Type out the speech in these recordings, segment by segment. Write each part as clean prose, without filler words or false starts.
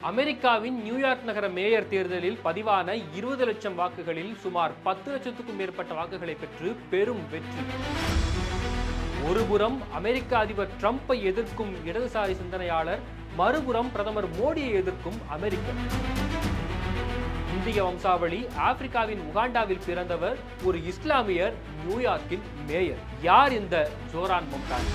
அமெரிக்காவின் நியூயார்க் நகர மேயர் தேர்தலில் பதிவான 20 லட்சம் வாக்குகளில் சுமார் 10 லட்சத்துக்கும் மேற்பட்ட வாக்குகளை பெற்று பெரும் வெற்றி. ஒருபுறம் அமெரிக்க அதிபர் டிரம்பை எதிர்க்கும் இடதுசாரி சிந்தனையாளர், மறுபுறம் பிரதமர் மோடியை எதிர்க்கும் அமெரிக்கர். இந்திய வம்சாவளி, ஆப்பிரிக்காவின் உகாண்டாவில் பிறந்தவர், ஒரு இஸ்லாமியர், நியூயார்க்கின் மேயர். யார் இந்த ஜோரான் மம்தானி?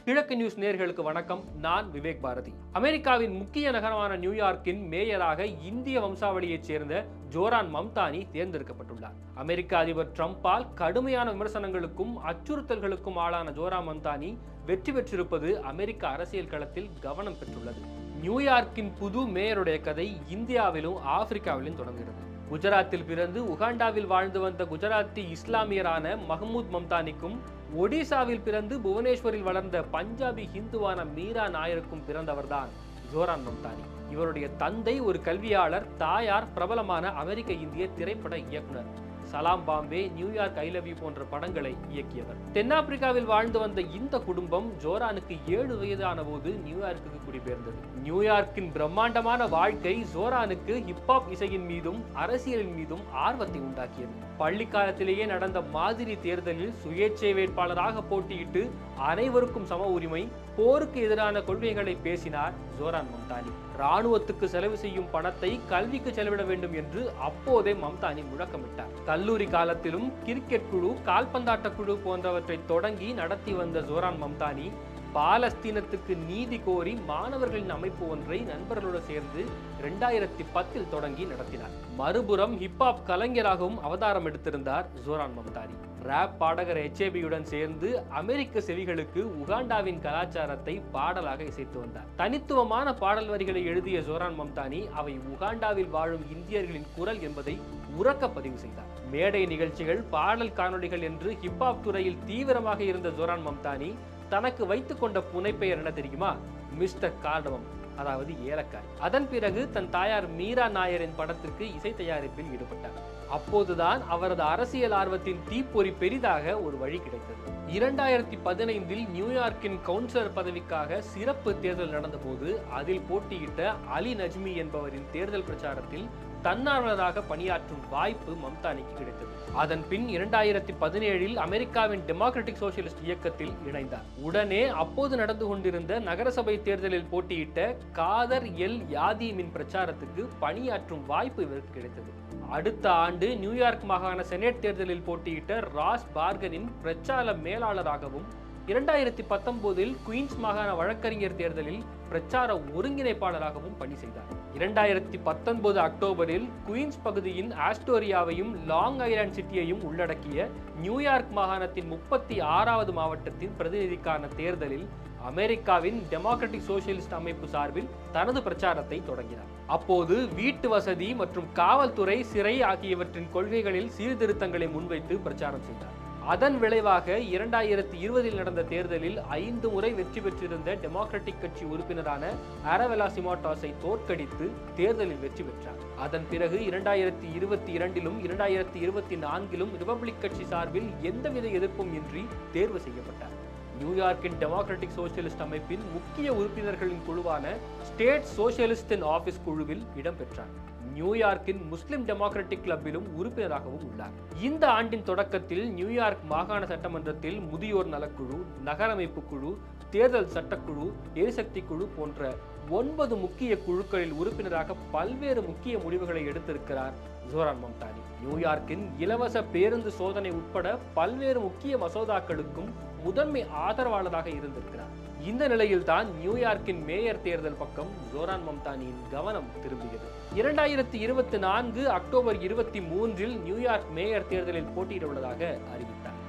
கிழக்கு நியூஸ் நேயர்களுக்கு வணக்கம். நான் விவேக் பாரதி. அமெரிக்காவின் முக்கிய நகரமான நியூயார்க்கின் மேயராக இந்திய வம்சாவளியைச் சேர்ந்த ஜோரான் மம்தானி தேர்ந்தெடுக்கப்பட்டுள்ளார். அமெரிக்க அதிபர் டிரம்பால் கடுமையான விமர்சனங்களுக்கும் அச்சுறுத்தல்களுக்கும் ஆளான ஜோரான் மம்தானி வெற்றி பெற்றிருப்பது அமெரிக்க அரசியல் களத்தில் கவனம் பெற்றுள்ளது. நியூயார்க்கின் புது மேயருடைய கதை இந்தியாவிலும் ஆப்பிரிக்காவிலும் தொடங்குகிறது. குஜராத்தில் பிறந்து உகாண்டாவில் வாழ்ந்து வந்த குஜராத்தி இஸ்லாமியரான மஹமூத் மம்தானிக்கும், ஒடிசாவில் பிறந்து புவனேஸ்வரில் வளர்ந்த பஞ்சாபி ஹிந்துவான மீரா நாயருக்கும் பிறந்தவர்தான் ஜோரான் மம்தானி. இவருடைய தந்தை ஒரு கல்வியாளர், தாயார் பிரபலமான அமெரிக்க இந்திய திரைப்பட இயக்குனர். சலாம் Bombay, New York I love you போன்ற படங்களை இயக்கியவர். தென்னாப்பிரிக்காவில் வாழ்ந்து வந்த இந்த குடும்பம் ஜோரானுக்கு 7 வயதான போது நியூயார்க்குக்கு குடிபெயர்ந்தது. நியூயார்க்கின் பிரம்மாண்டமான வாழ்க்கை ஜோரானுக்கு ஹிப்ஹாப் இசையின் மீதும் அரசியலின் மீதும் ஆர்வத்தை உண்டாக்கியது. பள்ளி காலத்திலேயே நடந்த மாதிரி தேர்தலில் சுயேட்சை வேட்பாளராக போட்டியிட்டு அனைவருக்கும் சம உரிமை, போருக்கு எதிரான கொள்கைகளை பேசினார் ஜோரான் மம்தானி. ராணுவத்துக்கு செலவு செய்யும் பணத்தை கல்விக்கு செலவிட வேண்டும் என்று அப்போதே மம்தானி முழக்கமிட்டார். கல்லூரி காலத்திலும் கிரிக்கெட் குழு, கால்பந்தாட்ட குழு போன்றவற்றை தொடங்கி நடத்தி வந்த ஜோரான் மம்தானி பாலஸ்தீனத்துக்கு நீதி கோரி மாணவர்களின் அமைப்பு ஒன்றை நண்பர்களோடு சேர்ந்து 2010 தொடங்கி நடத்தினார். மறுபுறம் ஹிப்ஹாப் கலைஞராகவும் அவதாரம் எடுத்திருந்தார் ஜோரான் மம்தானி. ராப் பாடகர் HABயுடன் சேர்ந்து அமெரிக்க செவிகளுக்கு உகாண்டாவின் கலாச்சாரத்தை பாடலாக இசைத்து வந்தார். தனித்துவமான பாடல் வரிகளை எழுதிய ஜோரான் மம்தானி அவை உகாண்டாவில் வாழும் இந்தியர்களின் குரல் என்பதை உறக்க பதிவு செய்தார். மேடை நிகழ்ச்சிகள், பாடல் காணொலிகள் என்று ஹிப்ஹாப் துறையில் தீவிரமாக இருந்த ஜோரான் மம்தானி தனக்கு வைத்துக் கொண்ட புனைப்பெயர் என்ன தெரியுமா? மிஸ்டர் கார்டமம், அதாவது ஏலக்காய். அதன் பிறகு தன் தாயார் மீரா நாயரின் படத்திற்கு இசை தயாரிப்பில் ஈடுபட்டார். அப்போதுதான் அவரது அரசியல் ஆர்வத்தின் தீப்பொறி பெரிதாக ஒரு வழி கிடைத்தது. 2015 நியூயார்க்கின் கவுன்சிலர் பதவிக்காக சிறப்பு தேர்தல் நடந்தபோது அதில் போட்டியிட்ட அலி நஜ்மி என்பவரின் தேர்தல் பிரச்சாரத்தில் தன்னார்வலராக பணியாற்றும் வாய்ப்பு மம்தானிக்கு கிடைத்தது. அதன் பின் 2017 அமெரிக்காவின் டெமோக்ராட்டிக் சோசியலிஸ்ட் இயக்கத்தில் இணைந்தார். உடனே அப்போது நடந்து கொண்டிருந்த நகரசபை தேர்தலில் போட்டியிட்ட காதர் எல் யாதீமின் பிரச்சாரத்துக்கு பணியாற்றும் வாய்ப்பு இவருக்கு கிடைத்தது. அடுத்த ஆண்டு நியூயார்க் மாகாண செனட் தேர்தலில் போட்டியிட்ட ராஸ் பார்கனின் பிரச்சார மேலாளராகவும், 2019 குயின்ஸ் மாகாண வழக்கறிஞர் தேர்தலில் பிரச்சார ஒருங்கிணைப்பாளராகவும் பணி செய்தார். 2019 அக்டோபரில் குயின்ஸ் பகுதியின் ஆஸ்டோரியாவையும் லாங் ஐலாண்ட் சிட்டியையும் உள்ளடக்கிய நியூயார்க் மாகாணத்தின் 36வது மாவட்டத்தின் பிரதிநிதிக்கான தேர்தலில் அமெரிக்காவின் டெமோக்ராட்டிக் சோசியலிஸ்ட் அமைப்பு சார்பில் தனது பிரச்சாரத்தை தொடங்கினார். அப்போது வீட்டு வசதி மற்றும் காவல்துறை, சிறை ஆகியவற்றின் கொள்கைகளில் சீர்திருத்தங்களை முன்வைத்து பிரச்சாரம் செய்தார். அதன் விளைவாக 2020 நடந்த தேர்தலில் 5 முறை வெற்றி பெற்றிருந்த டெமோக்ராட்டிக் கட்சி உறுப்பினரான அரவெலா சிமாட்டாஸை தோற்கடித்து தேர்தலில் வெற்றி பெற்றார். அதன் பிறகு 2022 2024 ரிபப்ளிக் கட்சி சார்பில் எந்தவித எதிர்ப்பும் இன்றி தேர்வு செய்யப்பட்டார். நியூயார்க்கின் டெமோக்ராட்டிக் சோசியலிஸ்ட் அமைப்பின் முக்கிய உறுப்பினர்களின் குழுவான ஸ்டேட் சோசியலிஸ்ட் இன் ஆபீஸ் குழுவில் இடம்பெற்றார். நியூயார்க்கின் முஸ்லிம் டெமோக்ராட்டிக் கிளப்பிலும் உறுப்பினராகவும் உள்ளார். இந்த ஆண்டின் தொடக்கத்தில் நியூயார்க் மாகாண சட்டமன்றத்தில் முதியோர் நலக்குழு, நகரமைப்பு குழு, தேர்தல் சட்டக்குழு, எரிசக்தி குழு போன்ற 9 முக்கிய குழுக்களில் உறுப்பினராக பல்வேறு முக்கிய முடிவுகளை எடுத்திருக்கிறார் ஜோரான் மம்தானி. நியூயார்க்கின் இலவச பேருந்து சோதனை உட்பட பல்வேறு முக்கிய மசோதாக்களுக்கும் முதன்மை ஆதரவாளராக இருந்திருக்கிறார். இந்த நிலையில் தான் நியூயார்க்கின் மேயர் தேர்தல் பக்கம் ஜோரான் மம்தானியின் கவனம் திரும்பியது. 2024 அக்டோபர் 23 நியூயார்க் மேயர் தேர்தலில் போட்டியிட உள்ளதாக அறிவித்தார்.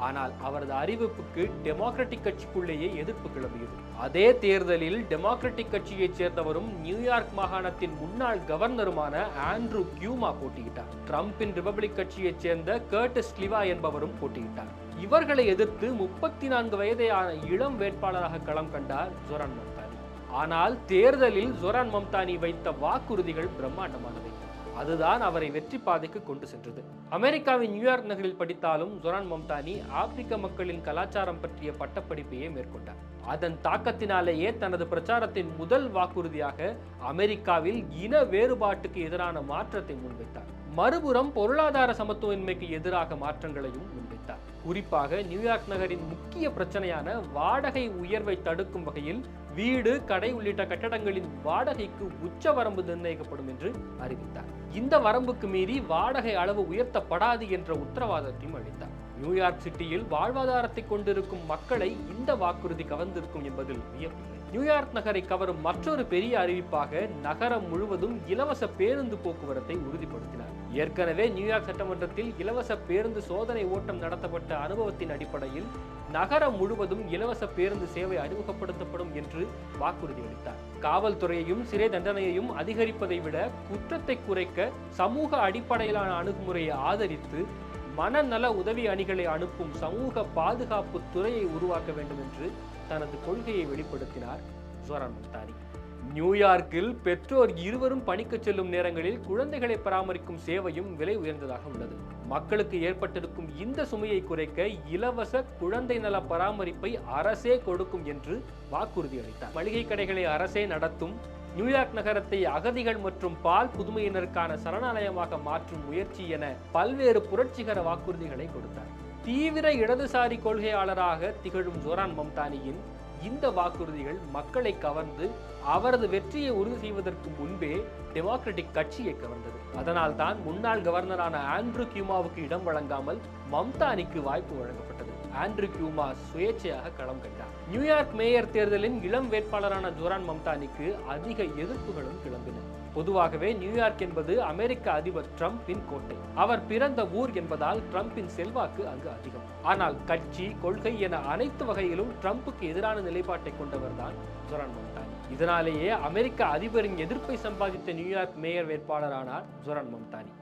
ஆனால் அவரது அறிவிப்புக்கு டெமோக்ராட்டிக் கட்சிக்குள்ளேயே எதிர்ப்பு கிளம்பியது. அதே தேர்தலில் டெமோக்ராட்டிக் கட்சியைச் சேர்ந்தவரும் நியூயார்க் மாகாணத்தின் முன்னாள் கவர்னருமான ஆண்ட்ரூ கியூமா போட்டியிட்டார். டிரம்பின் ரிபப்ளிக் கட்சியைச் சேர்ந்த கர்டிஸ் லிவா என்பவரும் போட்டியிட்டார். இவர்களை எதிர்த்து 34 வயதான இளம் வேட்பாளராக களம் கண்டார் ஜோரான் மம்தானி. ஆனால் தேர்தலில் ஜோரான் மம்தானி வைத்த வாக்குறுதிகள் பிரம்மாண்டமானவை. அதுதான் அவரை வெற்றி பாதைக்கு கொண்டு சென்றது. அமெரிக்காவின் நியூயார்க் நகரில் படித்தாலும் ஜோரான் மம்தானி ஆப்பிரிக்க மக்களின் கலாச்சாரம் பற்றிய பட்டப்படிப்பையே மேற்கொண்டார். அதன் தாக்கத்தினாலேயே தனது பிரச்சாரத்தின் முதல் வாக்குறுதியாக அமெரிக்காவில் இன வேறுபாட்டுக்கு எதிரான மாற்றத்தை முன்வைத்தார். மறுபுறம் பொருளாதார சமத்துவமின்மைக்கு எதிராக மாற்றங்களையும் முன்வைத்தார். குறிப்பாக நியூயார்க் நகரின் முக்கிய பிரச்சனையான வாடகை உயர்வை தடுக்கும் வகையில் வீடு, கடை உள்ளிட்ட கட்டடங்களின் வாடகைக்கு உச்ச வரம்பு நிர்ணயிக்கப்படும் என்று அறிவித்தார். இந்த வரம்புக்கு மீறி வாடகை அளவு உயர்த்தப்படாது என்ற உத்தரவாதத்தையும் அளித்தார். நியூயார்க் சிட்டியில் வாழ்வாதாரத்தை கொண்டிருக்கும் மக்களை இந்த வாக்குறுதி கவர்ந்திருக்கும் என்பதில் வியப்பில்லை. நியூயார்க் நகரை கவரும் மற்றொரு பெரிய அறிவிப்பாக நகரம் முழுவதும் இலவச பேருந்து போக்குவரத்தை உறுதிப்படுத்தினார். ஏற்கனவே நியூயார்க் சட்டமன்றத்தில் இலவச பேருந்து சோதனை ஓட்டம் நடத்தப்பட்ட அனுபவத்தின் அடிப்படையில் நகரம் முழுவதும் இலவச பேருந்து சேவை அறிமுகப்படுத்தப்படும் என்று வாக்குறுதி அளித்தார். காவல்துறையையும் சிறை தண்டனையையும் அதிகரிப்பதை விட குற்றத்தை குறைக்க சமூக அடிப்படையிலான அணுகுமுறையை ஆதரித்து மனநல உதவி அணிகளை அனுப்பும் சமூக பாதுகாப்பு துறையை உருவாக்க வேண்டும் என்று தனது கொள்கையை வெளிப்படுத்தினார் ஜோரான் மம்தானி. நியூயார்க்கில் பெற்றோர் இருவரும் பணிக்கு செல்லும் நேரங்களில் குழந்தைகளை பராமரிக்கும் சேவையும் விலை உயர்ந்ததாக உள்ளது. மக்களுக்கு ஏற்பட்டிருக்கும் இந்த சுமையை குறைக்க இலவச குழந்தை நல பராமரிப்பை அரசே கொடுக்கும் என்று வாக்குறுதி அளித்தார். மளிகை கடைகளை அரசே நடத்தும், நியூயார்க் நகரத்தை அகதிகள் மற்றும் பால் புதுமையினருக்கான சரணாலயமாக மாற்றும் முயற்சி என பல்வேறு புரட்சிகர வாக்குறுதிகளை கொடுத்தார். தீவிர இடதுசாரி கொள்கையாளராக திகழும் ஜோரான் மம்தானியின் இந்த வாக்குறுதிகள் மக்களை கவர்ந்து அவரது வெற்றியை உறுதி செய்வதற்கு முன்பே டெமோக்ராட்டிக் கட்சியை கவர்ந்தது. அதனால் தான் முன்னாள் கவர்னரான ஆண்ட்ரூ கியூமாவுக்கு இடம் வழங்காமல் மம்தானிக்கு வாய்ப்பு வழங்கப்பட்டது. ஆண்ட்ரூ கியூமா சுயேட்சையாக களம் கண்டார். நியூயார்க் மேயர் தேர்தலின் இளம் வேட்பாளரான ஜோரான் மம்தானிக்கு அதிக எதிர்ப்புகளும் கிளம்பின. பொதுவாகவே நியூயார்க் என்பது அமெரிக்க அதிபர் ட்ரம்பின் கோட்டை. அவர் பிறந்த ஊர் என்பதால் ட்ரம்பின் செல்வாக்கு அங்கு அதிகம். ஆனால் கட்சி, கொள்கை என அனைத்து வகையிலும் ட்ரம்புக்கு எதிரான நிலைப்பாட்டை கொண்டவர் தான் ஜோரான் மம்தானி. இதனாலேயே அமெரிக்க அதிபரின் எதிர்ப்பை சம்பாதித்த நியூயார்க் மேயர் வேட்பாளரானார் ஜோரான் மம்தானி.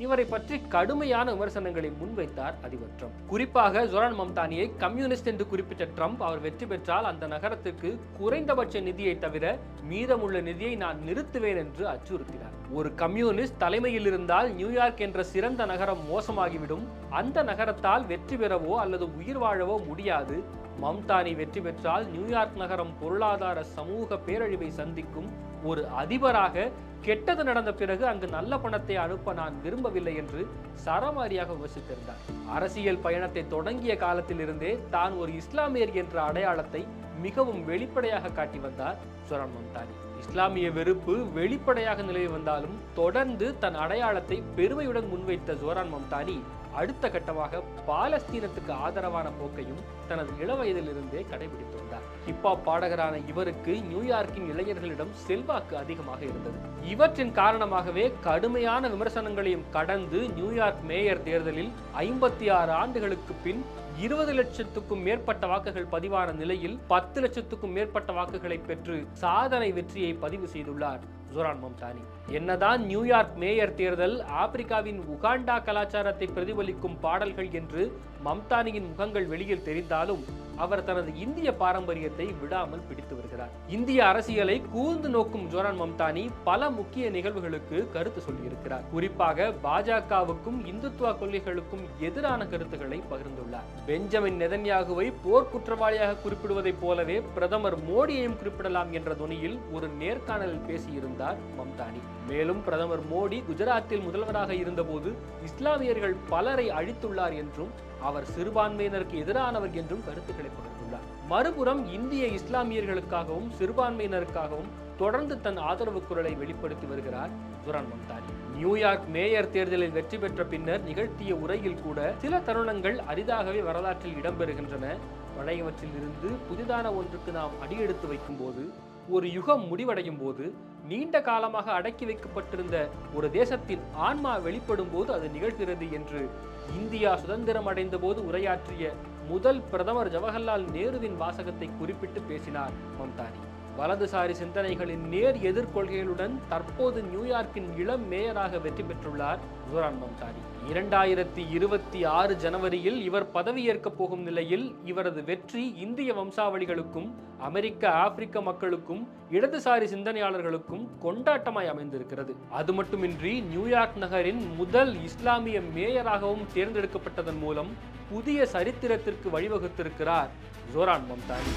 இவரை பற்றி கடுமையான விமர்சனங்களை முன்வைத்தார் அதிபர் ட்ரம்ப். குறிப்பாக ஜோரான் மம்தானியை கம்யூனிஸ்ட் என்று குறிப்பிட்ட ட்ரம்ப் அவர் வெற்றி பெற்றால் அந்த நகரத்திற்கு குறைந்தபட்ச நிதியை தவிர மீதமுள்ள நிதியை நான் நிறுத்துவேன் என்று அச்சுறுத்தினார். ஒரு கம்யூனிஸ்ட் தலைமையில் இருந்தால் நியூயார்க் என்ற சிறந்த நகரம் மோசமாகிவிடும், அந்த நகரத்தால் வெற்றி பெறவோ அல்லது உயிர் வாழவோ முடியாது. மம்தானி வெற்றி பெற்றால் நியூயார்க் நகரம் பொருளாதார சமூக பேரழிவை சந்திக்கும். ஒரு அதிபராக கெட்டது நடந்த பிறகு அங்கு நல்ல பணத்தை அனுப்ப நான் விரும்பவில்லை என்று சரமாரியாக விமர்சித்திருந்தார். அரசியல் பயணத்தை தொடங்கிய காலத்திலிருந்தே தான் ஒரு இஸ்லாமியர் என்ற அடையாளத்தை மிகவும் வெளிப்படையாக காட்டி வந்தார் ஜோரான் மம்தானி. இஸ்லாமிய வெறுப்பு வெளிப்படையாக நிலவி வந்தாலும் தொடர்ந்து தன் அடையாளத்தை பெருமையுடன் முன்வைத்த ஜோரான் மம்தானி அடுத்த கட்டமாக பாலஸ்தீனத்துக்கு ஆதரவான போக்கையும் தனது இளவயதிலிருந்தே கடைபிடித்து வந்தார். ஹிப்ஹாப் பாடகரான இவருக்கு நியூயார்க்கின் இளைஞர்களிடம் செல்வாக்கு அதிகமாக இருந்தது. இவற்றின் காரணமாகவே கடுமையான விமர்சனங்களையும் கடந்து நியூயார்க் மேயர் தேர்தலில் 56 ஆண்டுகளுக்கு பின் 20 லட்சத்துக்கும் மேற்பட்ட வாக்குகள் பதிவான நிலையில் 10 லட்சத்துக்கும் மேற்பட்ட வாக்குகளை பெற்று சாதனை வெற்றியை பதிவு செய்துள்ளார் ஜோரான் மம்தானி. என்னதான் நியூயார்க் மேயர் தேர்தல் ஆப்பிரிக்காவின் உகாண்டா கலாச்சாரத்தை பிரதிபலிக்கும் பாடல்கள் என்று மம்தானியின் முகங்கள் வெளியில் தெரிந்தாலும் அவர் தனது இந்திய பாரம்பரியத்தை விடாமல் பிடித்து வருகிறார். இந்திய அரசியலை கூர்ந்து நோக்கும் ஜோரான் மம்தானி பல முக்கிய நிகழ்வுகளுக்கு கருத்து சொல்லியிருக்கிறார். குறிப்பாக பாஜகவுக்கும் இந்துத்துவ கொள்கைகளுக்கும் எதிரான கருத்துக்களை பகிர்ந்துள்ளார். பெஞ்சமின் நெதன்யாகுவை போர் குற்றவாளியாக குறிப்பிடுவதைப் போலவே பிரதமர் மோடியையும் குறிப்பிடலாம் என்ற தொனியில் ஒரு நேர்காணலில் பேசியிருந்தார் மம்தானி. மேலும் பிரதமர் மோடி குஜராத்தில் முதல்வராக இருந்தபோது இஸ்லாமியர்கள் பலரை அழித்துள்ளார் என்றும் அவர் சிறுபான்மையினருக்கு எதிரானவர் என்றும் கருத்துக்களை பகிர்ந்துள்ளார். மறுபுறம் இந்திய இஸ்லாமியர்களுக்காகவும் சிறுபான்மையினருக்காகவும் தொடர்ந்து தன் ஆதரவு குரலை வெளிப்படுத்தி வருகிறார் ஜோரான் மம்தானி. நியூயார்க் மேயர் தேர்தலில் வெற்றி பெற்ற பின்னர் நிகழ்த்திய உரையில் கூட சில தருணங்கள் அரிதாகவே வரலாற்றில் இடம்பெறுகின்றன. பழையவற்றில் இருந்து புதிதான ஒன்றுக்கு நாம் அடியெடுத்து வைக்கும் போது, ஒரு யுகம் முடிவடையும் போது, நீண்ட காலமாக அடக்கி வைக்கப்பட்டிருந்த ஒரு தேசத்தின் ஆன்மா வெளிப்படும் போது அது நிகழ்கிறது என்று இந்தியா சுதந்திரம் அடைந்த போது உரையாற்றிய முதல் பிரதமர் ஜவஹர்லால் நேருவின் வாசகத்தை குறிப்பிட்டு பேசினார் மம்தானி. வலதுசாரி சிந்தனைகளின் நேர் எதிர்கொள்கைகளுடன் தற்போது நியூயார்க்கின் இளம் மேயராக வெற்றி பெற்றுள்ளார் ஜோரான் மம்தானி. 2026 ஜனவரியில் இவர் பதவியேற்க போகும் நிலையில் இவரது வெற்றி இந்திய வம்சாவளிகளுக்கும் அமெரிக்க ஆப்பிரிக்க மக்களுக்கும் இடதுசாரி சிந்தனையாளர்களுக்கும் கொண்டாட்டமாய் அமைந்திருக்கிறது. அது மட்டுமின்றி நியூயார்க் நகரின் முதல் இஸ்லாமிய மேயராகவும் தேர்ந்தெடுக்கப்பட்டதன் மூலம் புதிய சரித்திரத்திற்கு வழிவகுத்திருக்கிறார் ஜோரான் மம்தானி.